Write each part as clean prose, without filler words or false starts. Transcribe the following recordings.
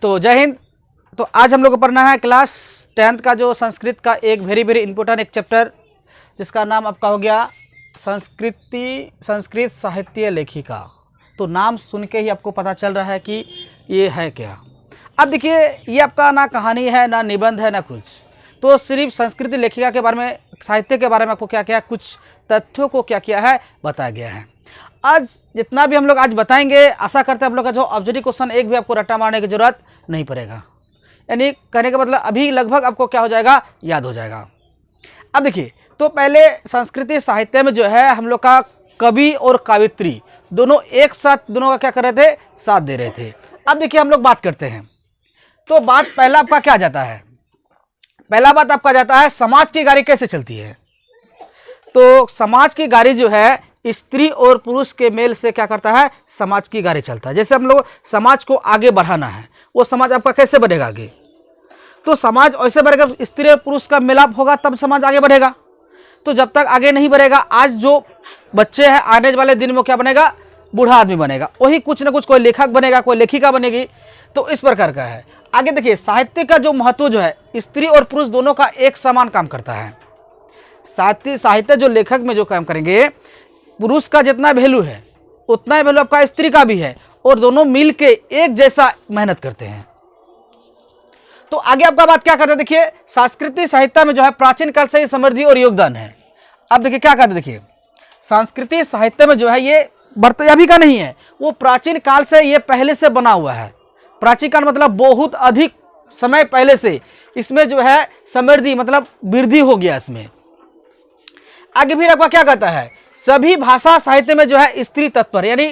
तो जय हिंद। तो आज हम लोग को पढ़ना है क्लास 10th का जो संस्कृत का एक वेरी इम्पोर्टेंट एक चैप्टर, जिसका नाम आपका हो गया संस्कृत साहित्य लेखिका। तो नाम सुन के ही आपको पता चल रहा है कि ये है क्या। अब देखिए, ये आपका ना कहानी है, ना निबंध है, ना कुछ, तो सिर्फ संस्कृत लेखिका के बारे में, साहित्य के बारे में आपको क्या क्या कुछ तथ्यों को क्या किया है बताया गया है। आज जितना भी हम लोग आज बताएंगे, आशा करते हैं आप लोग का जो ऑब्जेक्टिव क्वेश्चन एक भी आपको रट्टा मारने की जरूरत नहीं पड़ेगा। यानी कहने का मतलब अभी लगभग आपको क्या हो जाएगा, याद हो जाएगा। अब देखिए, तो पहले संस्कृति साहित्य में जो है हम लोग का कवि और कवित्री दोनों एक साथ, दोनों का क्या कर रहे थे, साथ दे रहे थे। अब देखिए हम लोग बात करते हैं, तो बात पहला आपका क्या जाता है, पहला बात आपका जाता है समाज की गाड़ी कैसे चलती है। तो समाज की गाड़ी जो है स्त्री और पुरुष के मेल से क्या करता है, समाज की गाड़ी चलता है। जैसे हम लोग समाज को आगे बढ़ाना है, वो समाज आपका कैसे बढ़ेगा आगे, तो समाज ऐसे बढ़ेगा, स्त्री और पुरुष का मिलाप होगा तब समाज आगे बढ़ेगा। तो जब तक आगे नहीं बढ़ेगा, आज जो बच्चे हैं आने वाले दिन में क्या बनेगा, बूढ़ा आदमी बनेगा, वही कुछ ना कुछ, कोई लेखक बनेगा, कोई लेखिका बनेगी। तो इस प्रकार का है। आगे देखिए, साहित्य का जो महत्व जो है, स्त्री और पुरुष दोनों का एक समान काम करता है। साहित्य जो लेखक में जो काम करेंगे, पुरुष का जितना वैल्यू है उतना ही वैल्यू आपका स्त्री का भी है, और दोनों मिल के एक जैसा मेहनत करते हैं। तो आगे आपका बात क्या करते हैं, देखिए सांस्कृतिक साहित्य में जो है प्राचीन काल से ही समृद्धि और योगदान है। अब देखिए क्या कहते हैं, देखिए सांस्कृतिक साहित्य में जो है ये अभी का नहीं है, वो प्राचीन काल से ये पहले से बना हुआ है। प्राचीन काल मतलब बहुत अधिक समय पहले से इसमें जो है समृद्धि मतलब वृद्धि हो गया इसमें। आगे फिर आपका क्या कहता है, सभी भाषा साहित्य में जो है स्त्री तत्पर, यानी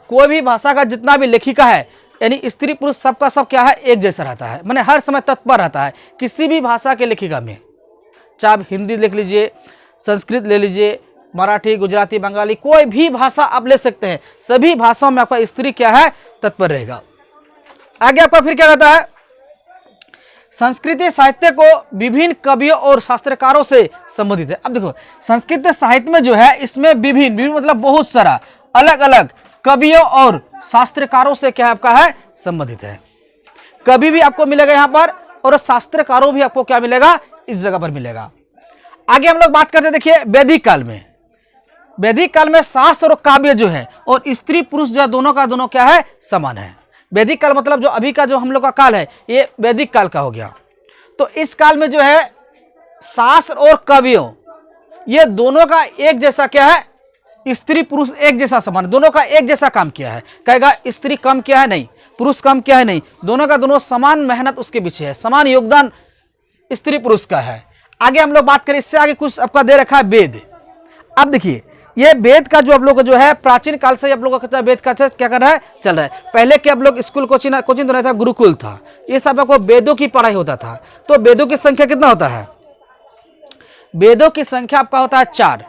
कोई भी भाषा का जितना भी लेखिका है, यानी स्त्री पुरुष सबका सब क्या है, एक जैसा रहता है, माने हर समय तत्पर रहता है किसी भी भाषा के लेखिका में। चाहे आप हिंदी लिख लीजिए, संस्कृत ले लीजिए, मराठी, गुजराती, बंगाली, कोई भी भाषा आप ले सकते हैं, सभी भाषाओं में आपका स्त्री क्या है, तत्पर रहेगा। आगे आपका फिर क्या कहता है, संस्कृत साहित्य को विभिन्न कवियों और शास्त्रकारों से संबंधित है। अब देखो संस्कृत साहित्य में जो है इसमें विभिन्न मतलब बहुत सारा अलग अलग कवियों और शास्त्रकारों से क्या आपका है, संबंधित है। कवि भी आपको मिलेगा यहाँ पर, और शास्त्रकारों भी आपको क्या मिलेगा, इस जगह पर मिलेगा। आगे हम लोग बात करते हैं, देखिए वैदिक काल में, वैदिक काल में शास्त्र और काव्य जो है और स्त्री पुरुष जो है दोनों का दोनों क्या है, समान है। वैदिक काल मतलब जो अभी का जो हम लोग का काल है, ये वैदिक काल का हो गया। तो इस काल में जो है शास्त्र और कवियों ये दोनों का एक जैसा क्या है, स्त्री पुरुष एक जैसा समान, दोनों का एक जैसा काम किया है। कहेगा स्त्री कम किया है नहीं, पुरुष कम किया है नहीं, दोनों का दोनों समान मेहनत उसके पीछे है, समान योगदान स्त्री पुरुष का है। आगे हम लोग बात करें, इससे आगे कुछ आपका दे रखा है वेद। अब देखिए ये वेद का जो आप लोग जो है प्राचीन काल से आप लोगों का वेद का क्या कर रहा है, चल रहा है। पहले के आप लोग स्कूल कोचिंग तो नहीं था, गुरुकुल था, ये सब आपको वेदों की पढ़ाई होता था। तो वेदों की संख्या कितना होता है, वेदों की संख्या आपका होता है 4,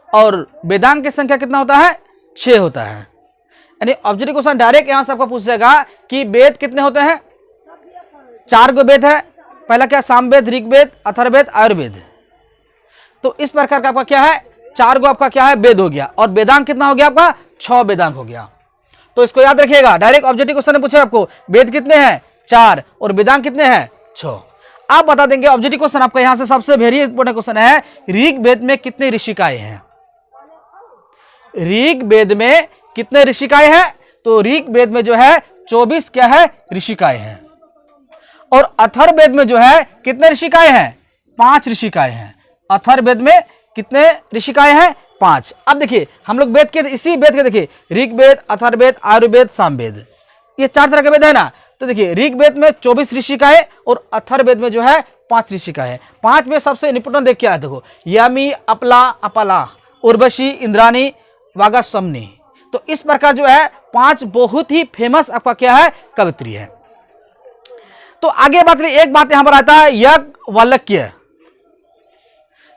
और वेदांग की संख्या कितना होता है, 6 होता है। यानी ऑब्जेक्टिव क्वेश्चन डायरेक्ट यहां से आपको पूछ जाएगा कि वेद कितने होते हैं, 4 गो वेद है। पहला क्या, सामवेद, ऋग्वेद, अथर्ववेद, आयुर्वेद। तो इस प्रकार का आपका क्या है, 4 गो आपका क्या है, वेद हो गया, और वेदांग कितना हो गया आपका, 6 वेदांग हो गया। तो इसको याद रखिएगा, डायरेक्ट ऑब्जेक्टिव क्वेश्चन ने पूछा आपको वेद कितने हैं, 4, और वेदांग कितने हैं, 6। आप बता देंगे ऑब्जेक्टिव क्वेश्चन आपका यहां से सबसे वेरी इंपॉर्टेंट क्वेश्चन है, ऋग्वेद में कितने ऋषिकाएं हैं, ऋग्वेद में कितने ऋषिकाएं हैं। तो ऋग्वेद में जो है 24 क्या है, ऋषिकाएं हैं, और अथर्ववेद में जो है कितने ऋषिकाएं हैं, 5 ऋषिकाएं हैं। अथर्ववेद में कितने ऋषिकाएं हैं, 5। अब देखिए हम लोग वेद के, इसी वेद के देखिए ऋग्वेद, अथर्ववेद, आयुर्वेद, सामवेद, ये 4 तरह के वेद है ना। तो देखिए ऋग्वेद में 24 ऋषिकाएं और अथर्ववेद में जो है 5 ऋषिकाएं। 5 में सबसे इंपोर्टेंट देख क्या है, देखो यामी, अपला, अपला, उर्वशी, इंद्राणी, वागास्वमनी। तो इस प्रकार जो है 5 बहुत ही फेमस आपका क्या है, कवित्री है। तो आगे बात करें, एक बात यहां पर आता है याज्ञवल्क्य।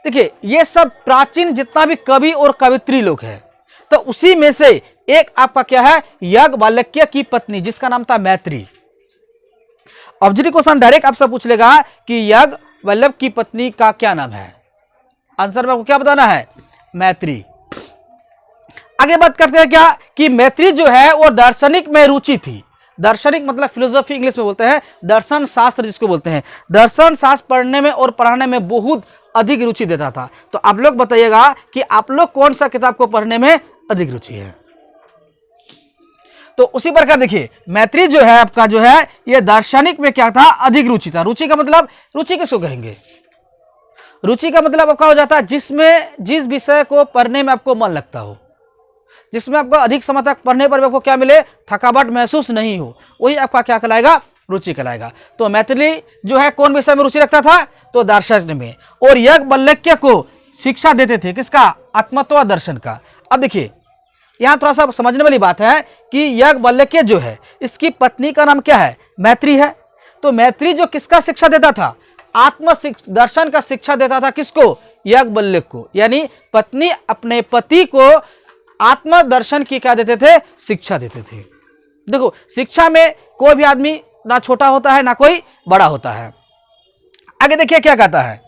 देखिए ये सब प्राचीन जितना भी कवि और कवित्री लोग हैं, तो उसी में से एक आपका क्या है, याज्ञवल्क्य की पत्नी जिसका नाम था मैत्री। ऑब्जेक्टिव क्वेश्चन डायरेक्ट आपसे पूछ लेगा कि याज्ञवल्क्य की पत्नी का क्या नाम है, आंसर में आपको क्या बताना है, मैत्री। आगे बात करते हैं क्या कि मैत्री जो है वो दार्शनिक में रुचि थी, दार्शनिक मतलब फिलोसॉफी इंग्लिश में बोलते हैं, दर्शन शास्त्र जिसको बोलते हैं, दर्शन शास्त्र पढ़ने में और पढ़ाने में बहुत अधिक रुचि देता था। तो आप लोग बताइएगा कि आप लोग कौन सा किताब को पढ़ने में अधिक रुचि है। तो उसी प्रकार देखिए मैत्री जो है आपका जो है ये दार्शनिक में क्या था, अधिक रुचि था। रुचि का मतलब, रुचि किसको कहेंगे, रुचि का मतलब आपका हो जाता है जिसमें जिस विषय को पढ़ने में आपको मन लगता हो, जिसमें आपको अधिक समय तक पढ़ने पर आपको क्या मिले, थकावट महसूस नहीं हो, वही आपका क्या कहलाएगा, रुचि कहलाएगा। तो मैथिली जो है कौन विषय में रुचि रखता था, तो दार्शनिक में। और याज्ञवल्क्य को शिक्षा देते थे किसका, आत्मतत्व दर्शन का। अब देखिए यहां थोड़ा सा समझने वाली बात है कि याज्ञवल्क्य जो है इसकी पत्नी का नाम क्या है, मैत्री है। तो मैत्री जो किसका शिक्षा देता था, आत्म दर्शन का शिक्षा देता था किसको, याज्ञवल्क्य को। यानी पत्नी अपने पति को आत्म दर्शन की क्या देते थे, शिक्षा देते थे। देखो शिक्षा में कोई भी आदमी ना छोटा होता है ना कोई बड़ा होता है। आगे देखिए क्या कहता है,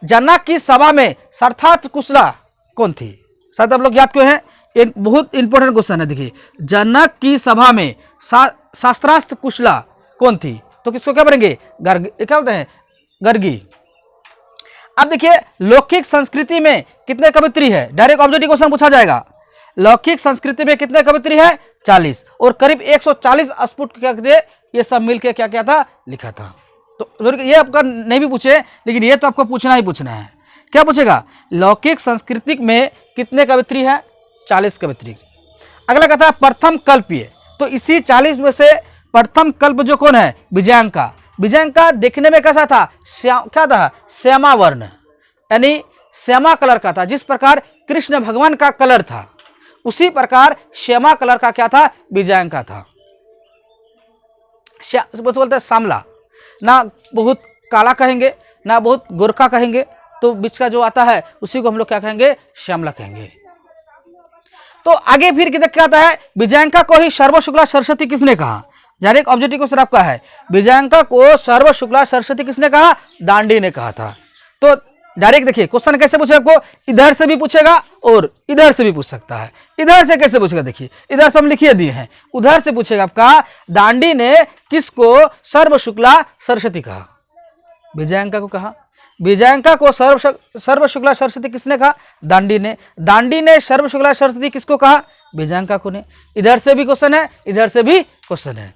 जनक की सभा में सार्थात कुशला कौन थी। शायद आप लोग याद क्यों है, ये बहुत इंपॉर्टेंट क्वेश्चन है। देखिए जनक की सभा में शास्त्रास्त्र कुशला कौन थी, तो किसको क्या बोलेंगे, क्या बोलते हैं, गर्गी। अब देखिए लौकिक संस्कृति में कितने कवित्री है, डायरेक्ट ऑब्जेक्टिव क्वेश्चन पूछा जाएगा। लौकिक संस्कृति में कितने कवित्री है, 40, और करीब 140 अस्फुट क्या थे, ये सब मिलके क्या क्या था, लिखा था। तो ये आपका नहीं भी पूछे, लेकिन ये तो आपको पूछना ही पूछना है। क्या पूछेगा, लौकिक संस्कृति में कितने कवित्री है, 40 कवित्री। अगला कहता है प्रथम कल्पीय, तो इसी 40 में से प्रथम कल्प जो कौन है, विजयांका। विजयांका देखने में कैसा था, क्या था, श्यामा वर्ण, यानी श्यामा कलर का था। जिस प्रकार कृष्ण भगवान का कलर था उसी प्रकार श्यामा कलर का क्या था, विजयांका था। बोलते हैं श्यामला, ना बहुत काला कहेंगे ना बहुत गोरखा कहेंगे, तो बीच का जो आता है उसी को हम लोग क्या कहेंगे, श्यामला कहेंगे। तो आगे फिर क्या आता है, विजयांका को ही सर्व शुक्ला सरस्वती किसने कहा। डायरेक्ट ऑब्जेक्टिव क्वेश्चन आपका है, विजयांका को सर्व शुक्ला सरस्वती किसने कहा, दांडी ने कहा था। तो डायरेक्ट देखिए क्वेश्चन कैसे पूछेगा, आपको इधर से भी पूछेगा और इधर से भी पूछ सकता है। इधर से कैसे पूछेगा, देखिए इधर तो हम लिखिए दिए हैं, उधर से पूछेगा आपका, दांडी ने किसको सर्व शुक्ला सरस्वती कहा, विजयांका को कहा। विजयांका को सर्व शुक्ला सरस्वती किसने कहा, दांडी ने। दांडी ने सर्व शुक्ला सरस्वती किसको कहा, विजयांका को ने। इधर से भी क्वेश्चन है, इधर से भी क्वेश्चन है।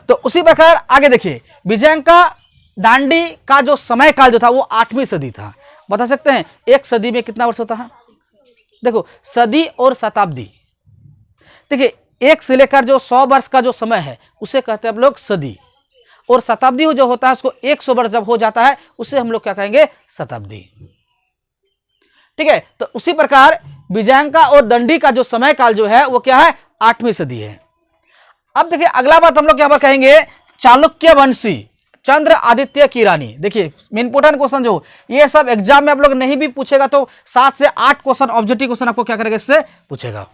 तो उसी प्रकार आगे देखिए, विजयांका दांडी का जो समय काल जो था वो 8वीं सदी था। बता सकते हैं एक सदी में कितना वर्ष होता है, देखो सदी और शताब्दी। देखिए एक से लेकर जो 100 वर्ष का जो समय है उसे कहते हैं हम लोग सदी, और शताब्दी जो होता है उसको 100 वर्ष जब हो जाता है उसे हम लोग क्या कहेंगे, शताब्दी। ठीक है, तो उसी प्रकार विजयांका और दंडी का जो समय काल जो है वो क्या है, 8वीं सदी है। अब देखिए अगला बात हम लोग क्या कहेंगे, चालुक्य वंशी चंद्र आदित्य की रानी। देखिए इंपोर्टेंट क्वेश्चन जो ये सब एग्जाम में आप लोग नहीं भी पूछेगा तो 7 से 8 क्वेश्चन ऑब्जेक्टिव क्वेश्चन आपको क्या करेगा, इससे पूछेगा।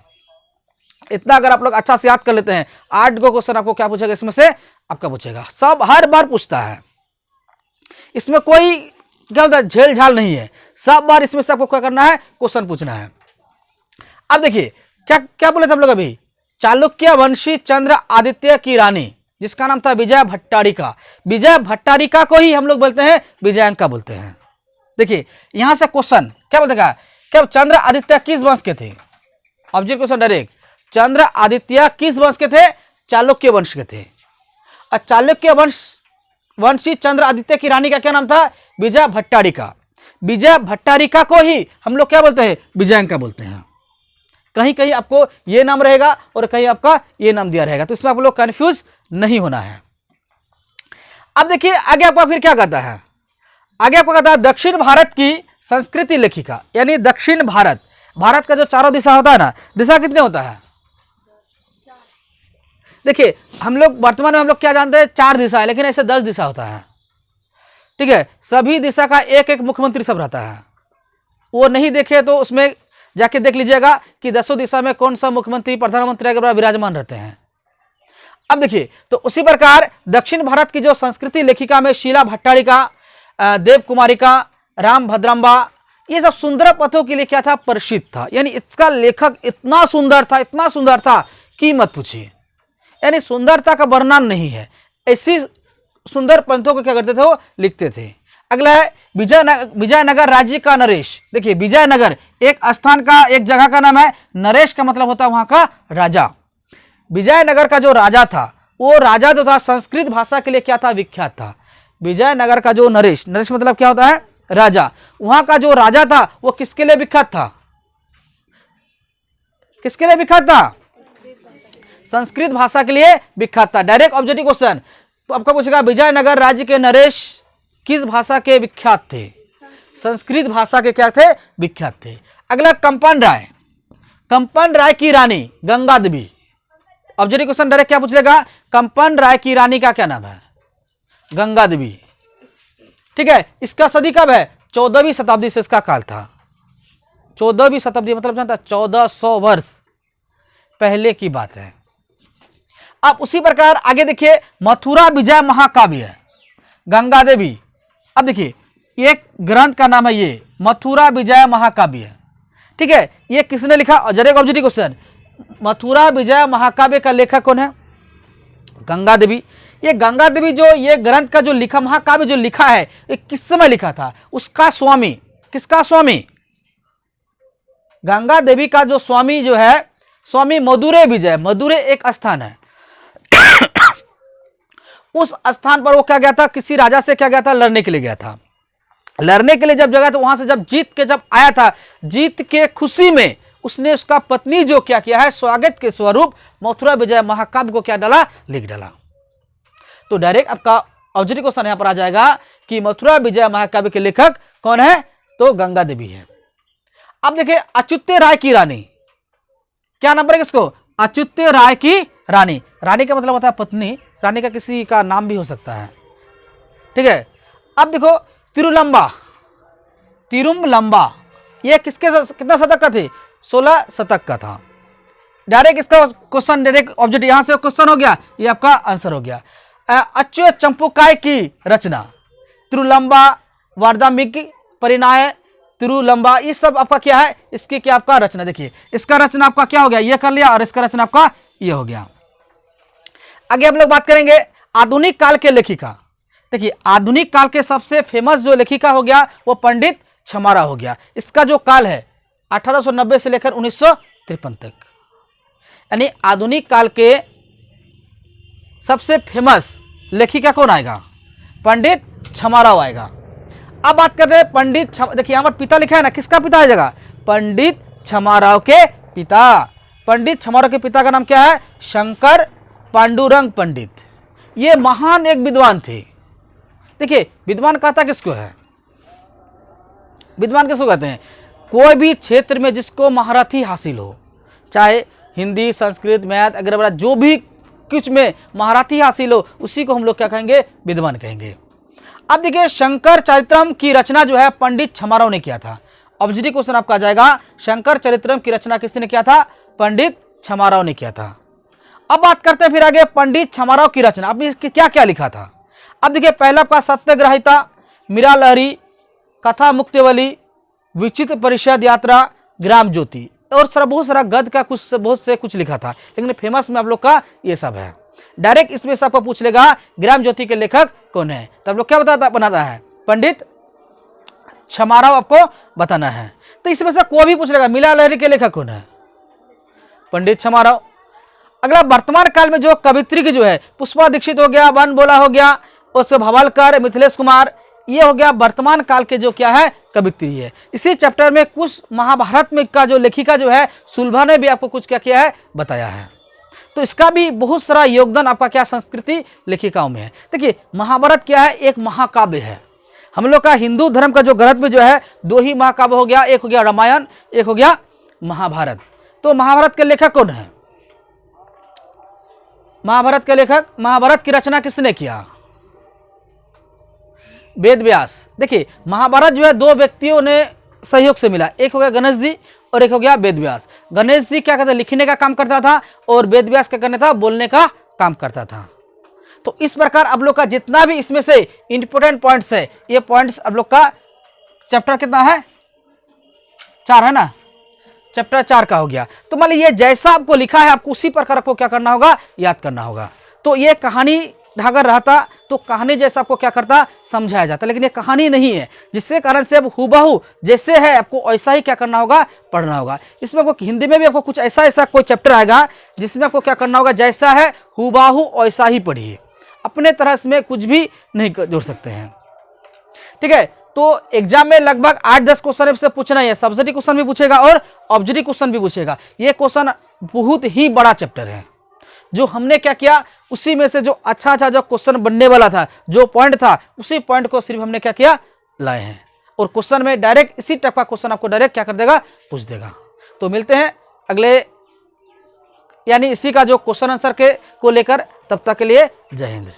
इतना अगर आप लोग अच्छा से याद कर लेते हैं, 8 गो क्वेश्चन आपको क्या पूछेगा, इसमें से आपका पूछेगा। सब हर बार पूछता है, इसमें कोई क्या होता है, झेल झाल नहीं है। सब बार इसमें से आपको क्या करना है, क्वेश्चन पूछना है। अब देखिए क्या क्या बोले थे हम लोग अभी, चालुक्य वंशी चंद्र आदित्य की रानी जिसका नाम था विजय भट्टारिका। विजय भट्टारिका को ही हम लोग बोलते हैं विजयांका बोलते हैं। देखिए यहां से क्वेश्चन क्या बोलते हैं, क्या चंद्र आदित्य किस वंश के थे, ऑब्जेक्ट क्वेश्चन डायरेक्ट, चंद्र आदित्य किस वंश के थे, चालुक्य वंश के थे। और चालुक्य वंशी चंद्र आदित्य की रानी का क्या नाम था, विजय भट्टारिका। विजय भट्टारिका को ही हम लोग क्या बोलते हैं, विजयांका बोलते हैं। कहीं कहीं आपको ये नाम रहेगा और कहीं आपका ये नाम दिया रहेगा, तो इसमें आप लोग कंफ्यूज नहीं होना है। अब देखिए आगे आपका फिर क्या कहता है, आगे आपको कहता है दक्षिण भारत की संस्कृति लेखिका, यानी दक्षिण भारत, भारत का जो चारों दिशा होता है ना, दिशा कितने होता है, देखिए हम लोग वर्तमान में हम लोग क्या जानते हैं, 4 दिशा है, लेकिन ऐसे 10 दिशा होता है। ठीक है, सभी दिशा का एक एक मुख्यमंत्री सब रहता है। वो नहीं देखे तो उसमें जाके देख लीजिएगा कि 10 दिशा में कौन सा मुख्यमंत्री प्रधानमंत्री के विराजमान रहते हैं। अब देखिए तो उसी प्रकार दक्षिण भारत की जो संस्कृति लेखिका में शीला भट्टारिका, देव कुमारिका, राम भद्रम्बा, ये सब सुंदर पथों के लिए क्या था, प्रसिद्ध था। यानी इसका लेखक इतना सुंदर था, इतना सुंदर था कि मत पूछिए। यानी सुंदरता का वर्णन नहीं है। ऐसी सुंदर पंथों को क्या करते थे, वो लिखते थे। अगला है विजयनगर राज्य का नरेश। देखिए विजयनगर एक स्थान का, एक जगह का नाम है, नरेश का मतलब होता है वहां का राजा। विजयनगर का जो राजा था, वो राजा जो था संस्कृत भाषा के लिए क्या था, विख्यात था। विजयनगर का जो नरेश, नरेश मतलब क्या होता है, राजा, वहां का जो राजा था वो किसके लिए विख्यात था, किसके लिए विख्यात था, संस्कृत भाषा के लिए विख्यात था। डायरेक्ट ऑब्जेक्टिव क्वेश्चन तो आपको पूछेगा विजयनगर राज्य के नरेश किस भाषा के विख्यात थे, संस्कृत भाषा के क्या थे, विख्यात थे। अगला कंपन राय, कंपन राय की रानी Ganga Devi. Objective question direct क्या पूछ लेगा, कंपन राय की रानी का क्या नाम है, गंगा देवी। ठीक है, इसका सदी कब है, 14वीं शताब्दी से इसका काल था। 14वीं शताब्दी मतलब जानता, 1400 वर्ष पहले की बात है। अब उसी प्रकार आगे देखिए मथुरा विजय महाकाव्य है, गंगा देवी। अब देखिए एक ग्रंथ का नाम है ये मथुरा विजय महाकाव्य। ठीक है, ये किसने लिखा, जरा ऑब्जेक्टिव क्वेश्चन, मथुरा विजय महाकाव्य का लेखक कौन है, गंगा देवी। ये गंगा देवी जो ये ग्रंथ का जो लिखा, महाकाव्य जो लिखा है, ये किस समय लिखा था, उसका स्वामी, किसका स्वामी, गंगा देवी का जो स्वामी जो है, स्वामी मदुरै विजय। मदुरै एक स्थान है उस स्थान पर वो क्या गया था, किसी राजा से क्या गया था, लड़ने के लिए गया था। लड़ने के लिए जब जगह तो वहां से जब जीत के जब आया था, जीत के खुशी में उसने उसका पत्नी जो क्या किया है, स्वागत के स्वरूप मथुरा विजय महाकाव्य को क्या डाला, लिख डाला। तो डायरेक्ट आपका ऑब्जेक्टिव क्वेश्चन यहां पर आ जाएगा कि मथुरा विजय महाकाव्य के लेखक कौन है, तो गंगा देवी है। अब देखिए अच्युत्य राय की रानी, क्या नाम पड़ेगा इसको, अच्युत्य राय की रानी। रानी का मतलब होता है पत्नी, रानी का किसी का नाम भी हो सकता है। ठीक है, अब देखो तिरुलंबा, तिरुमलंबा, ये किसके कितना शतक का थे, 16 शतक का था। डायरेक्ट इसका क्वेश्चन, डायरेक्ट ऑब्जेक्ट यहां से क्वेश्चन हो गया, ये आपका आंसर हो गया। अच्युत चंपुकाय की रचना, तिरुलंबा, वार्दामिक परिणाय, तिरुलंबा, ये सब आपका क्या है, इसकी क्या आपका रचना। देखिए इसका रचना आपका क्या हो गया, ये कर लिया, और इसका रचना आपका ये हो गया। आगे हम लोग बात करेंगे आधुनिक काल के लेखिका। देखिए आधुनिक काल के सबसे फेमस जो लेखिका हो गया वो पंडित छमारा हो गया। इसका जो काल है 1890 से लेकर 1953 तक, यानी आधुनिक काल के सबसे फेमस लेखिका कौन आएगा, पंडित छमाराव आएगा। अब बात करते हैं पंडित देखिए यहाँ पर पिता लिखा है ना, किसका पिता आ जाएगा, पंडित छमाराव के पिता। पंडित छमाराव के पिता का नाम क्या है, शंकर पांडुरंग पंडित। ये महान एक विद्वान थे। देखिए विद्वान कहता किसको है, विद्वान किसको कहते हैं, कोई भी क्षेत्र में जिसको महारथी हासिल हो, चाहे हिंदी, संस्कृत, मैथ अग्रवाल, जो भी कुछ में महारथी हासिल हो, उसी को हम लोग क्या कहेंगे, विद्वान कहेंगे। अब देखिए शंकर चरित्रम की रचना जो है पंडित छमाराव ने किया था। ऑब्जेक्टिव क्वेश्चन आपका आ जाएगा, शंकर चरित्रम की रचना किसने किया था, पंडित छमाराव ने किया था। अब बात करते हैं फिर आगे पंडित छमाराव की रचना, आपने क्या क्या लिखा था। अब देखिए पहला आपका सत्यग्रहिता, मीरा लहरी, कथा मुक्तिवली, विचित्र परिषद यात्रा, ग्राम ज्योति, और सारा बहुत सारा गद्य का कुछ बहुत से कुछ लिखा था, लेकिन फेमस में आप लोग का ये सब है। डायरेक्ट इसमें से आपको पूछ लेगा ग्राम ज्योति के लेखक कौन है, तब लोग क्या बनाता है, पंडित छमाराव आपको बताना है। तो इसमें से कोई भी पूछ लेगा मीरा लहरी के लेखक कौन है, पंडित छमाराव। अगला वर्तमान काल में जो कवित्री की जो है, पुष्पा दीक्षित हो गया, वन बोला हो गया, उससे भवालकर, मिथिलेश कुमार, ये हो गया वर्तमान काल के जो क्या है, कवित्री है। इसी चैप्टर में कुछ महाभारत में का जो लेखिका जो है सुलभा ने भी आपको कुछ क्या किया है, बताया है। तो इसका भी बहुत सारा योगदान आपका क्या संस्कृति लेखिकाओं में है। देखिए महाभारत क्या है, एक महाकाव्य है। हम लोग का हिंदू धर्म का जो ग्रंथ में जो है 2 ही महाकाव्य हो गया, एक हो गया रामायण, एक हो गया महाभारत। तो महाभारत के लेखक कौन है, महाभारत के लेखक, महाभारत की रचना किसने किया, वेद व्यास। देखिए महाभारत जो है 2 व्यक्तियों ने सहयोग से मिला, एक हो गया गणेश जी और एक हो गया वेद व्यास। गणेश जी क्या करता, लिखने का काम करता था, और वेद व्यास क्या करना था, बोलने का काम करता था। तो इस प्रकार आप लोग का जितना भी इसमें से इंपॉर्टेंट पॉइंट्स है, ये पॉइंट्स आप लोग का चैप्टर कितना है, 4 है ना, चैप्टर 4 का हो गया। तो मान लीजिए जैसा आपको लिखा है आपको उसी प्रकार आपको क्या करना होगा, याद करना होगा। तो ये कहानी अगर रहता तो कहानी जैसा आपको क्या करता, समझाया जाता, लेकिन ये कहानी नहीं है, जिसके कारण से अब हुबहू जैसे है आपको वैसा ही क्या करना होगा, पढ़ना होगा। इसमें आपको हिंदी में भी आपको कुछ ऐसा ऐसा कोई चैप्टर आएगा जिसमें आपको क्या करना होगा, जैसा है हुबहू वैसा ही पढ़िए, अपने तरह इसमें कुछ भी नहीं जोड़ सकते हैं। ठीक है, तो एग्जाम में लगभग 8-10 क्वेश्चन से पूछना है, सब्जेक्टिव क्वेश्चन भी पूछेगा और ऑब्जेक्टिव क्वेश्चन भी पूछेगा। ये क्वेश्चन बहुत ही बड़ा चैप्टर है। जो हमने क्या किया, उसी में से जो अच्छा जो क्वेश्चन बनने वाला था, जो पॉइंट था, उसी पॉइंट को सिर्फ हमने क्या किया, लाए हैं। और क्वेश्चन में डायरेक्ट इसी टाइप का क्वेश्चन आपको डायरेक्ट क्या कर देगा, पूछ देगा। तो मिलते हैं अगले यानी इसी का जो क्वेश्चन आंसर के को लेकर, तब तक के लिए जय हिंद।